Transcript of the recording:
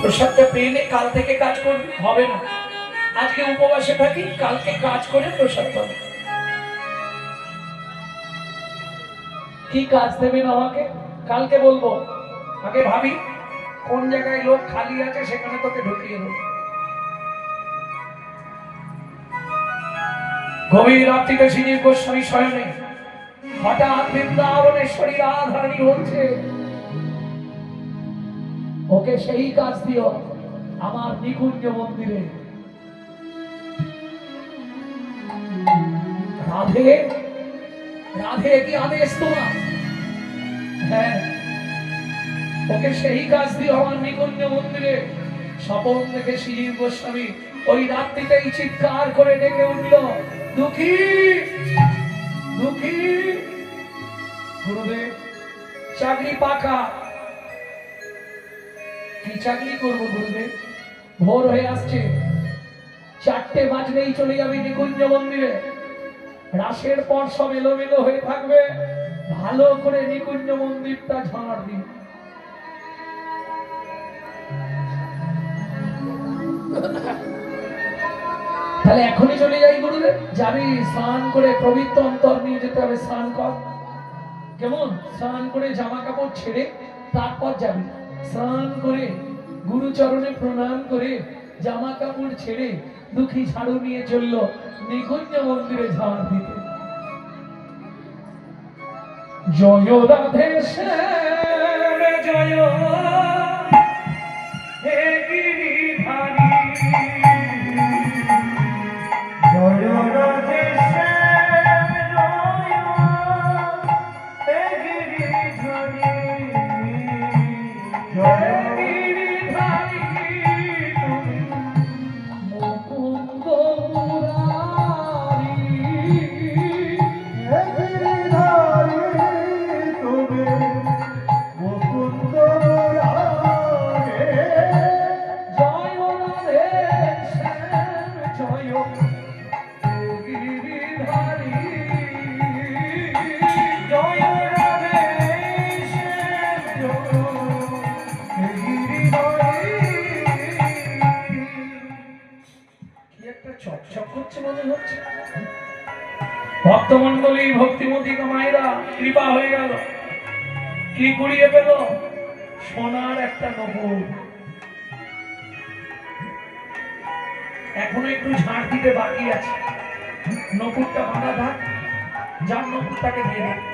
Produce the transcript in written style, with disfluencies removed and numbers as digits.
প্রসাদটা পেয়ে নে, কাল থেকে কাজ করবি, হবে না আজকে উপবাসে থাকি, কালকে কাজ করে প্রসাদ পাবো। কি কাজ দেবেন আমাকে কালকে বলবো, আগে ভাবি কোন জায়গায় লোক খালি আছে সেখানে তোকে ঢুকিয়ে দেবো। গভীর রাত্রিতে শ্রী গোস্বামী শয়নে হঠাৎ বৃন্দাবনেশ্বরী রাধারানী বলছে, ওকে সেই কাজ দিও আমার নিকুঞ্জ মন্দিরে। রাধে রাধে কি আদেশ তোমার? হ্যাঁ, ওকে সেই কাজ দিও আমার নিকুঞ্জ মন্দিরে। স্বপন দেখে শ্রী গোস্বামী ওই রাত্রিতেই চিৎকার করে ডেকে উঠল, দুঃখী দুঃখী। গুরুদেব চাকরি পাকা। কি চাকরি করবো গুরুদেব? ভোর হয়ে আসছে, 4টে বাজলেই চলে যাবে নিকুঞ্জ মন্দিরে। রাসের পর সব এলোমেলো হয়ে থাকবে, ভালো করে নিকুঞ্জ মন্দিরটা ঝাড় দিন। তাহলে এখনই চলে যাই গুরুদেব? যাবি, স্নান করে পবিত্র অন্তর নিয়ে যেতে হবে, স্নান কর। কেমন? স্নান করে জামা কাপড় ছেড়ে তারপর যাবি। স্নান করে গুরুচরণে প্রণাম করে জামা কাপড় ছেড়ে দুঃখী ঝাড়ু নিয়ে চলল নিকুঞ্জ মন্দিরে ঝাড় দিতে। জয় রাধে শ্যাম জয় হে গিরিধারী, জয় রাধে শ্যাম জয় হে গিরিধারী, জয় গিরিধারী তুমি মুকুন্দ মুরারি, হে গিরিধারী তুমি মুকুন্দ মুরারি, জয় রাধে শ্যাম জয় হে গিরিধারী, জয় রাধে শ্যাম জয় হে গিরিধারী। কি একটা চকচক করছে মনে হচ্ছে। ভক্তমন্ডলী ভক্তিমতী মায়েরা কৃপা হয়ে গেল, কি কুড়িয়ে পেল? সোনার একটা নপুর। এখনো একটু ঝাড় দিতে বাকি আছে, নপুরটা বাঁধা থাক, যার নপুর তাকে দিয়ে দেবে।